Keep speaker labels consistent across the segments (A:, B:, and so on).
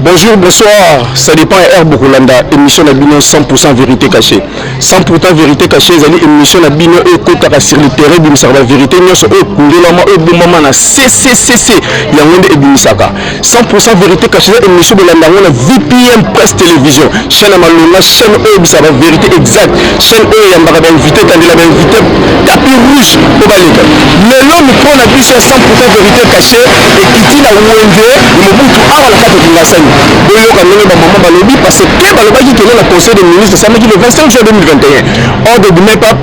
A: Bonjour, bonsoir, ça dépend de Bokolanda, émission de Bino 100% vérité cachée. 100% vérité cachée, c'est une émission de Bino et Kotaka sur le terrain, Bino Sarva vérité, nous sommes eux, Kundolama, eux, Boumama, na CCCC, Yangonde et Bimisaka. 100% vérité cachée, émission de l'Andangona, VPM Presse Télévision, chaîne Amalona, chaîne eux, Bissava vérité exacte, chaîne eux, Yambara invité, Kandela invité, tapis rouge, au Balika. Le nom, nous prenons la vie sur 100% vérité cachée, et qui dit la ONG, le Mobutu, à la carte de la scène. Parce que le conseil des ministres ça le 25 juin 2021 ordre de même pas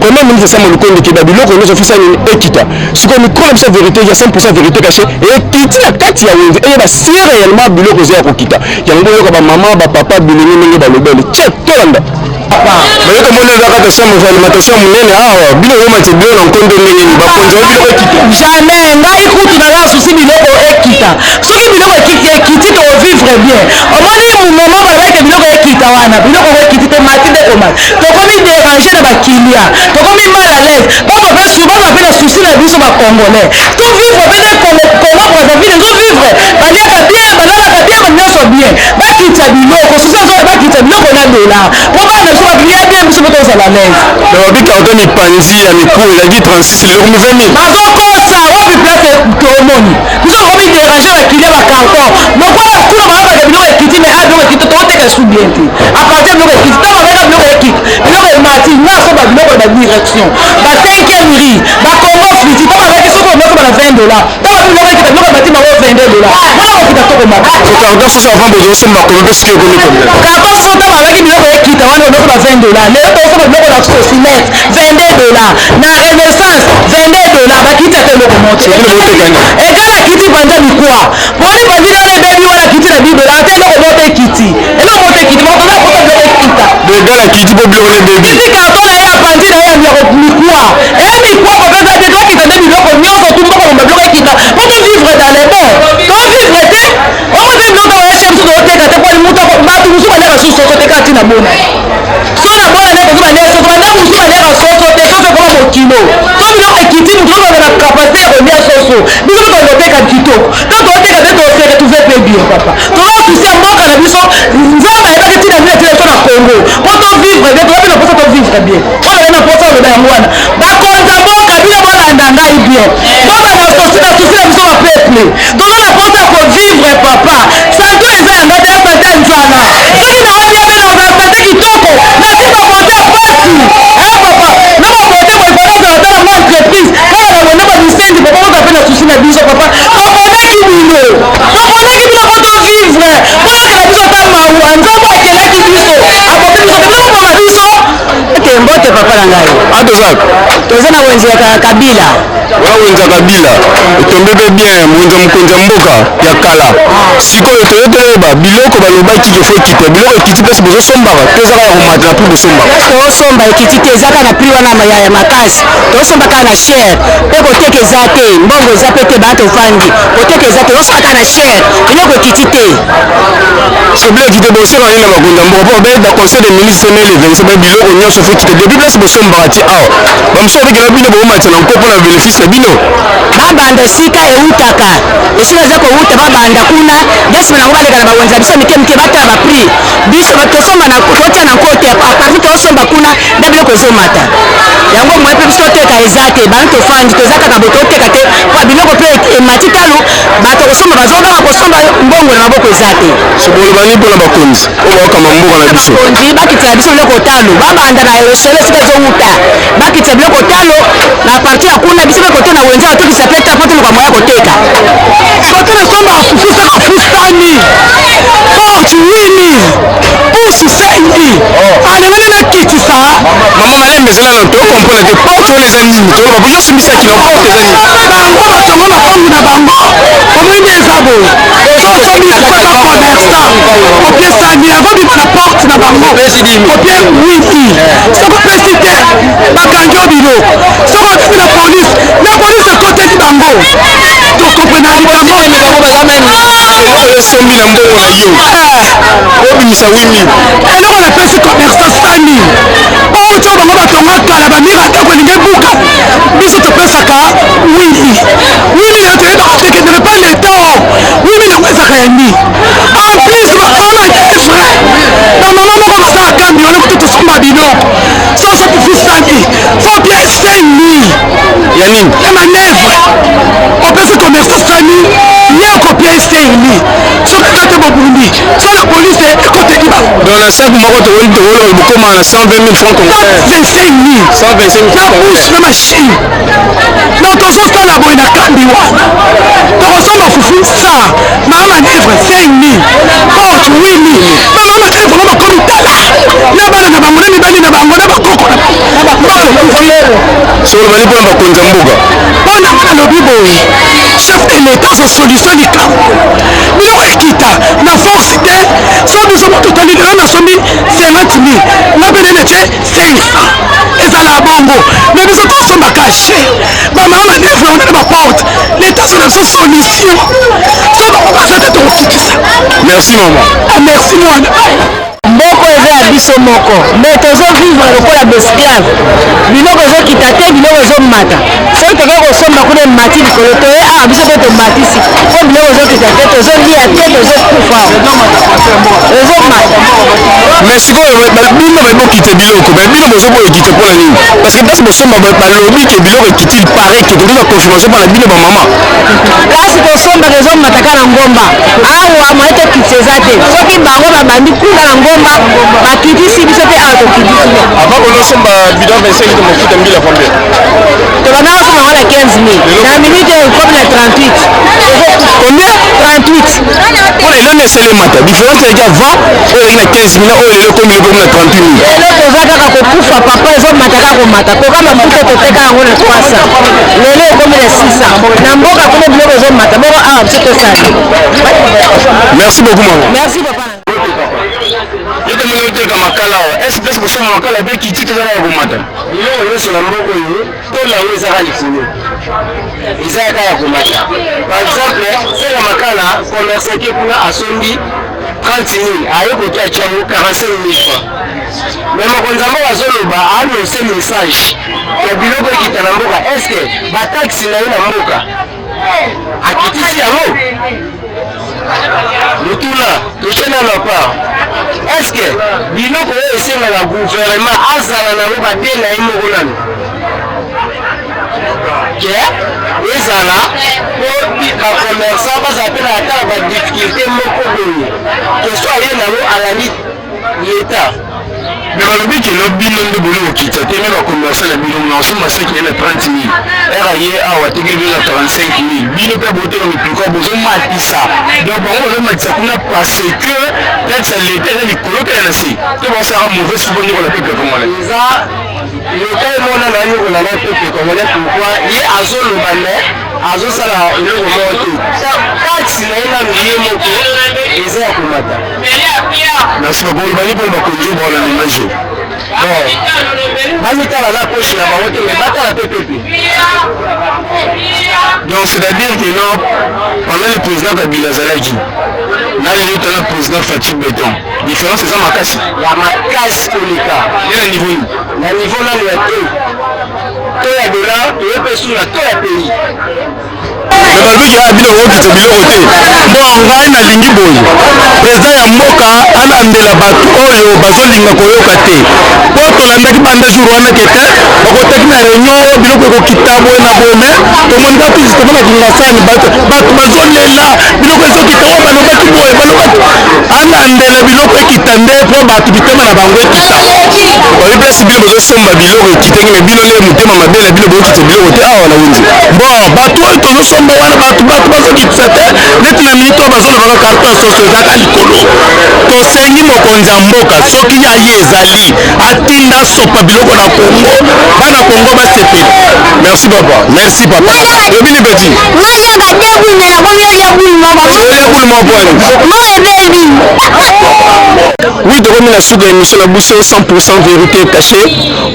A: premier ministre ça le compte qui babilo que nous officiels équita ce qu'on nous connaît sa vérité il y a 100% vérité cachée et qui dit la carte ya et bah si réellement bilo que c'est kokita il y a un ba maman ba papa bilini mingi ba lobel check tolanda mais comme on est dans la chambre d'alimentation munene ah bilo yoma te bilo en compte ndenge ni ba konzo bilo équita
B: jamais ngai kutu na la souci biloko équita soki biloko équita équita to vivre bien au moins moment ba avec biloko équita wana biloko équita te matinde koma to komi déranger na ba kilia to komi mal à l'aise pas ba souvent ba pena souci na biso ba congolais to vivre bien comment Brazzaville to vivre baliaka bien balaka bien banyoso bien ba kita biloko souci zo ba kita biloko na dola po ba na so ba bien biso to za la l'aise
A: donc bi carton ni panzi ya mikuru la dit 36 le renouvellement
B: bazokosa wapi place tomoni biso komi déranger ba kilia ba carton lokola kuna ba biloko équita mais biloko équita to teka sous bien te à partir de biloko équita ba ba biloko équita biloko mati na so ba biloko ba direction ba 5e riz ba congo friti to ba reki so ko na $20 to ba biloko équita biloko mati ba $22 na ko kita to ko maka
A: so carton so avant de so ma ko ce que ko
B: carton so to ba reki biloko équita wana biloko ba $20 le to so ba biloko na cocimet $22 na renaissance $22 ba kita te biloko moto e kala kiti panja mikwa boni ba video na baby wana kiti na bible ate biloko moto kiti eloko moto kiti ba ko na ko biloko équita
A: de gala kiti bo biloko le baby
B: kiti carton na ya panzi na ya mikwa e mikwa ko pesa te to kita de biloko nyonso tu mboko ba biloko équita pour to vivre dans les bons to vivre te o mo te biloko ya chem to te ka te ko muto ba tu musu ba na suso te ka tina bona so na bona na ko ba na so ba na musu ba na soso te so ko mo kilo to biloko kiti muto ba na capacité ko nia soso biloko ko te ka kito to te ka te to se tu veux pas bien papa to va tu sais mboka na biso nzamba eba ke tina mine tina na Congo po to vivre bien to va na posa to vivre bien po na posa le ba mwana ba konza mboka bila bona ndanga bien to ba na sosi na biso ba peuple to na posa ko vivre papa santo eza yanga te sante nzwana soki na wadi ya na ba sante kitoko na si ba monte pasi papa na ba monte ko ba na ta na entreprise kala na bona ba misendi papa ko pe na susi na biso papa to bona ki bilo to bona ki bilo ko to vivre po na biso ta mawa nzamba akela ki biso akope biso te ko ba biso ke mbote papa na ngai
A: atozak
B: toza na wenzi ya kabila
A: wala wenza kabila tombebe bien mwenza mkonza mboka ya kala sikoyo toyotoyeba biloko balobaki ke fo ekita biloko ekiti mpesi bozosombaka to ezaka ya komata na prix bosombaka
B: tosomba ekiti te ezaka na prix wana ya makasi tosombaka na chere mpe koteka eza te mbongo eza pe te baa tofandi koteka eza te tosombaka na chere biloko ekiti te
A: soble ekite boseka nini na bakonza mboka mpo babe baconseil de ministre na elevense ba biloko nyonso fo ekite depuis place bosombaka ti awa bamosusu babekela bino bomatisa na nko mpona bénéfice na bino
B: babanda esika eutaka esika eza kouta babanda kuna nde nsima nango baleka na bawenza biso mike mike batala baprix biso tosomba totia na nkote aparti tosomba kuna nde biloko ezomata yango moye mpe biso toteka eza te bani tofandi toza kaka bo toteka te po biloko mpe emati talo bato kosomba bazokaka kosomba mbongo na maboko eza te
A: sobolobani mpona bakonzi oyo bakama mboka na biso
B: bakonzi bakitisa biso biloko talo babanda na eshele esika ezouta bakitisa biloko talo na parti ya kuna biso mpe kote na wenza batokisa pe ta po toluka moya koteka
C: kote na somba afufusaka fustani porte wini pusu sengi alengani na kitisa
A: mama malembe ezala na tokompona te porte wana eza nini toloba bozosimbisaki na porte eza nini
C: bango batongo na bangu na bango omwini eza boye sokomisaka commerçant opie sangi akobima na porte na bango opie wini sokopesi te bakangi o biloko sokotiki na polise ekoteli bango tokompena likambo
A: esombi na mbongo na yo obimisa wini
C: eloko napesi commerçant sani oyo bango batonga kala bamira atako elingi ebuka biso topesaka wini yo toyebaka tekendeke pa leta wini yango ezaka ya nini
A: na 5 moko tokoli bokoma na 120 000 francs congolais.
C: 125 000 na bouche na machine. Donc tozosala boye na kambi wana tokosomba fufu sa mamanevre 5 000 porte 8 000 bamamanevre ngo bakomi tala na bana na bango na mibali na bango na bakoko
A: solo bali mpona bakonzi ya mboka
C: mpona nga nalobi boye chef de l'état zo solution likambo biloko ekita na force te so biso moto tali lelo nasombi 50 000 nga pene netie 500 ezala bongo me biso tosomba kashe bamama manevre wana na baporte l'état zo na biso solution so bakokasa te tokokitisa.
A: Merci maman.
C: Merci mwana
B: moko eza ya biso moko me tozovivre lokola besclave biloko ezokita te biloko ezomata soki tokoki kosomba kuna emati likolo toye awa biso mpe tomatisi po biloko ezokita te tozolia te tozokufa ezomata.
A: Mais sikoyo bino bayebokite biloko me bino bozoboyekite mpona nini parce que place bosomba balobi ke biloko ekiti pare ke tokoza confirmation mpona bino bamama
B: kasi tosomba ezomataka na ngomba awa moye tokitisa eza te soki bango babandi kuna na ngomba bakitisi biso mpe awa tokitisi
A: avant kolosomba bidon 25 to mofuta mbila combien
B: tobanda kosomba ngo na 15 000 na minute ekomi na 38
A: combien
B: 38
A: mpona eloni esele mata différence eleki avant oyo eleki na 15 000 oyo lelo komi lekomi na 38 000
B: lelo toza kaka kokufa papa ezomata kaka komata kokama mbuto toteka yango na 300 lelo ekomi na 600 na mboka kuna biloko ezomata boko awa biso tosali.
A: merci beaucoup maman.
B: Merci papa.
A: yote mwenye oteka makala awa est place kosomba makala pe kiti tozala ya komata biloko nyonso na mboka oyo tola yango ezaka likolo eza yaka ya komata par exemple seka makala commerçant ke kuna asombi 30 000 aye koki atiango 45 000 francs mais mokonzi ya mboka azoloba anonse message ya biloko ekita na mboka estce bataxi na ye na mboka akitisi yango lotula totiena na part estce biloko oyo esengaka gouvernement azala nango bade na ye moko nano ke ezala po bacommerçant bazala mpe na ata na badifficulté moko boye question aye nango alandi l'état me balobi kelo bino nde boli kokita te me bacommerçant na bino na osomba seki ye na 30 000 era ye awa tekeli bino na 45 000 bino mpe boteka mipiko bozomatisa donc bango bazomatisa kuna parce que taxe ya l'état eza likolo kele na se to basaka mauvaise fo bonyokola peuple congolais eza l'état emona na nyokola na peuple congolais pourquoi ye azoloba me azosala eloko moko te taxe na ye nanu ye moko eza ya komata. merci beaucoup bani mpo bakonzi bona na image bamitala na poche na bango te mais batala pe pepe donc c'est-à-dire que non pendant le président Kabila azalaki na lelo tala président Fatou Béton différence eza makasi ya makasi koleka ye na niveau nini na niveau nano ya to ya dollar toye mpe suna to ya pays me balobiki aya bino okokita biloko te mpo ngai nalingi boye président ya mboka alandela bato oyo bazolinga koyoka te po tolandaki banda jour wana kete bakotaki na réunion oyo biloko ekokita boye na boye me tomoni ka tuzi tomonaki ngasani bato bazolela biloko ezokita oyo balobaki boye balobaki alandela biloko ekita nde mpo bato bitema na bango ekita babi mpesi bino bozosomba biloko ekitaki me bino nde motema mabe na bino bokita biloko te awa na wenzi bon bato oyo tozosomba wana bato bazokitisa te neti na minute oyo bazolobaka karton ya soso ezaka likolo tosengi mokonzi ya mboka soki ya ye ezali atinda sopa biloko na kongo bana kongo basepeli. merci papa merci papa yobini beti oui tokomi na suka émission na biso 100% vérité cachée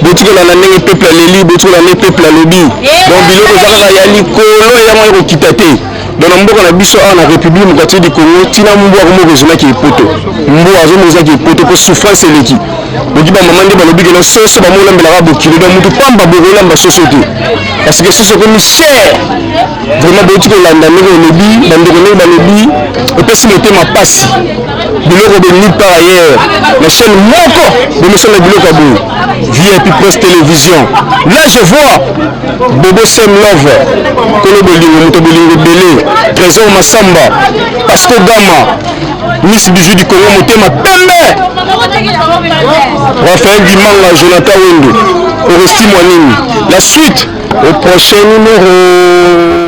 A: botikela na ndenge peuple aleli botikela na ndenge peuple alobi donc biloko eza kaka ya likolo eyango ekokita te donc na mboka na biso awa na république mokati du Congo tina mbu akomoko ezonaki epoto mbu azomozaki epoto mpo souffrance eleki boki bamama nde balobi keno soso bamolambelaka bokilo donc mutu pamba bokolamba soso te parce que soso ekomi cher vraiment boti kolanda ndenge olobi bandeko ndenge balobi epesi motema pasi biloko de nulle part ailleurs na chaîne moko bomesana biloko ya boye VIP Presse Télévision là je vois Bobo Sem Love Kolo Bolingo moto bolingo belé Trésor Massamba Pasco Gama Miss Bijou du Congo Motema Pembe, Raphaël Dimanga, Jonathan Wendo, Oresti Mwanini. La suite au prochain numéro.